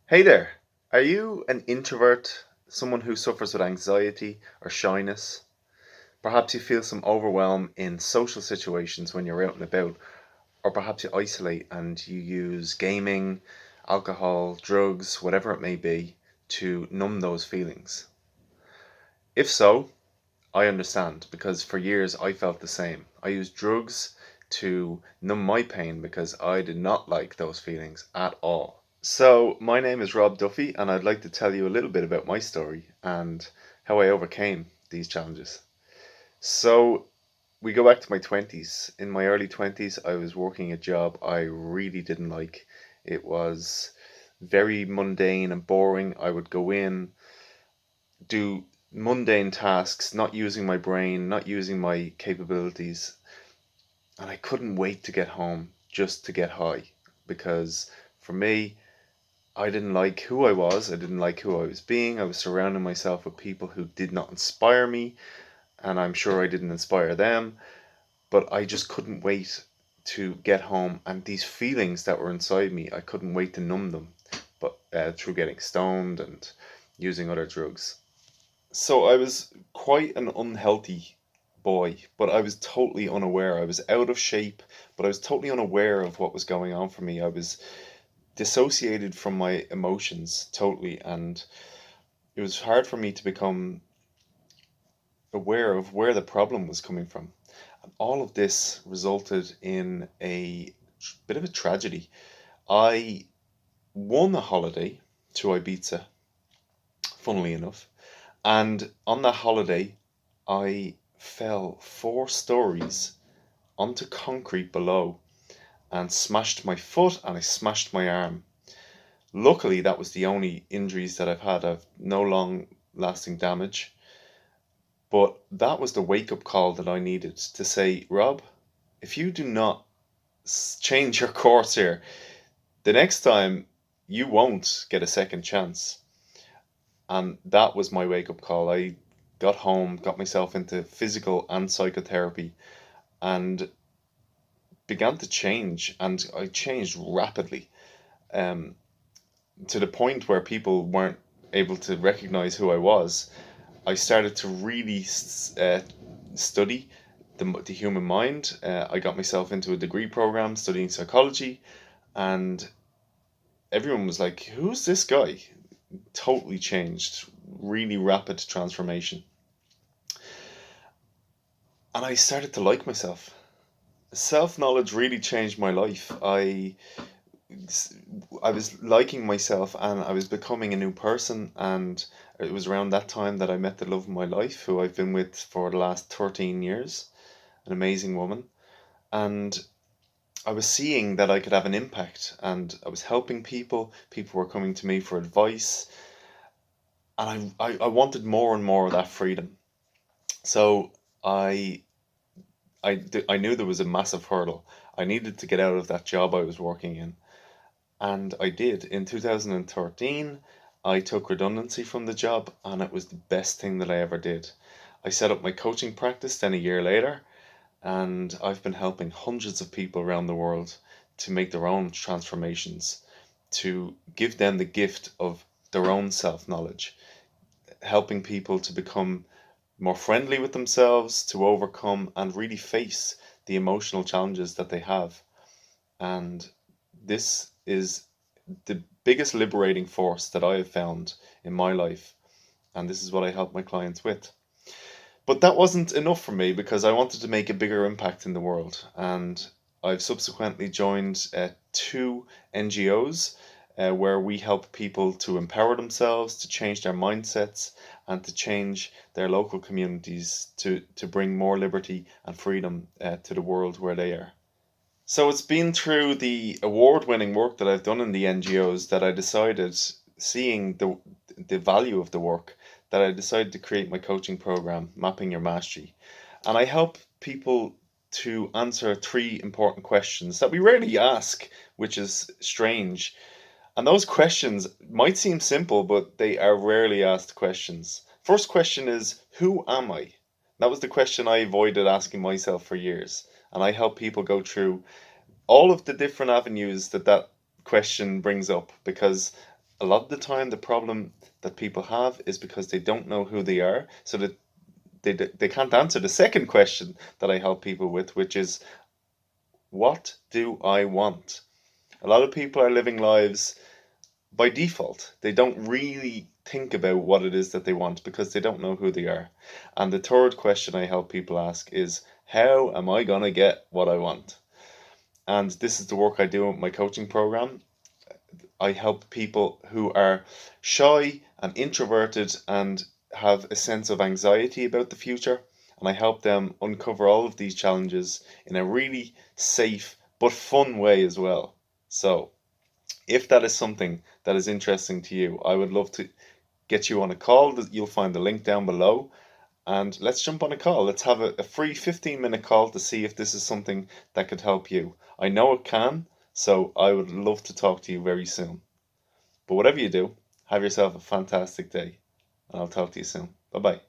Hey there. Are you an introvert, someone who suffers with anxiety or shyness? Perhaps you feel some overwhelm in social situations when you're out and about, or perhaps you isolate and you use gaming, alcohol, drugs, whatever it may be, to numb those feelings. If so, I understand because for years I felt the same. I used drugs to numb my pain because I did not like those feelings at all. So, my name is Rob Duffy, and I'd like to tell you a little bit about my story and how I overcame these challenges. So, we go back to my 20s. In my early 20s, I was working a job I really didn't like. It was very mundane and boring. I would go in, do mundane tasks, not using my brain, not using my capabilities, and I couldn't wait to get home just to get high because for me, I didn't like who I was. I didn't like who I was being. I was surrounding myself with people who did not inspire me, and I'm sure I didn't inspire them. But I just couldn't wait to get home, and these feelings that were inside me, I couldn't wait to numb them. But through getting stoned and using other drugs. So I was quite an unhealthy boy, but I was totally unaware. I was out of shape, but I was totally unaware of what was going on for me. I was dissociated from my emotions totally, and it was hard for me to become aware of where the problem was coming from. And all of this resulted in a bit of a tragedy. I won a holiday to Ibiza, funnily enough, and on that holiday, I fell 4 stories onto concrete below and smashed my foot and I smashed my arm. Luckily, that was the only injuries that I've had. I've no long lasting damage. But that was the wake up call that I needed to say, Rob, if you do not change your course here, the next time you won't get a second chance. And that was my wake up call. I got home, got myself into physical and psychotherapy, and began to change. And I changed rapidly, um, to the point where people weren't able to recognize who I was. I started to really study the human mind. I got myself into a degree program studying psychology, and everyone was like, "Who's this guy?" Totally changed, really rapid transformation, and I started to like myself. Self knowledge really changed my life. I was liking myself and I was becoming a new person, and it was around that time that I met the love of my life, who I've been with for the last 13 years, an amazing woman. And I was seeing that I could have an impact and I was helping people. People were coming to me for advice, and I wanted more and more of that freedom. So I I knew there was a massive hurdle. I needed to get out of that job I was working in. And I did. In 2013, I took redundancy from the job, and it was the best thing that I ever did. I set up my coaching practice then a year later, and I've been helping hundreds of people around the world to make their own transformations, to give them the gift of their own self knowledge, helping people to become more friendly with themselves, to overcome and really face the emotional challenges that they have. And this is the biggest liberating force that I have found in my life. And this is what I help my clients with. But that wasn't enough for me because I wanted to make a bigger impact in the world. And I've subsequently joined two NGOs where we help people to empower themselves, to change their mindsets, and to change their local communities to bring more liberty and freedom to the world where they are. So it's been through the award-winning work that I've done in the NGOs that I decided, seeing the value of the work, that I decided to create my coaching program, Mapping Your Mastery. And I help people to answer three important questions that we rarely ask, which is strange. And those questions might seem simple, but they are rarely asked questions. First question is, who am I? That was the question I avoided asking myself for years. And I help people go through all of the different avenues that question brings up, because A lot of the time, the problem that people have is because they don't know who they are, so that they can't answer the second question that I help people with, which is, what do I want? A lot of people are living lives by default. They don't really think about what it is that they want because they don't know who they are. And the third question I help people ask is, how am I going to get what I want? And this is the work I do with my coaching program. I help people who are shy and introverted and have a sense of anxiety about the future. And I help them uncover all of these challenges in a really safe but fun way as well. So, if that is something that is interesting to you, I would love to get you on a call. You'll find the link down below. And let's jump on a call. Let's have a free 15-minute call to see if this is something that could help you. I know it can, so I would love to talk to you very soon. But whatever you do, have yourself a fantastic day, and I'll talk to you soon. Bye bye.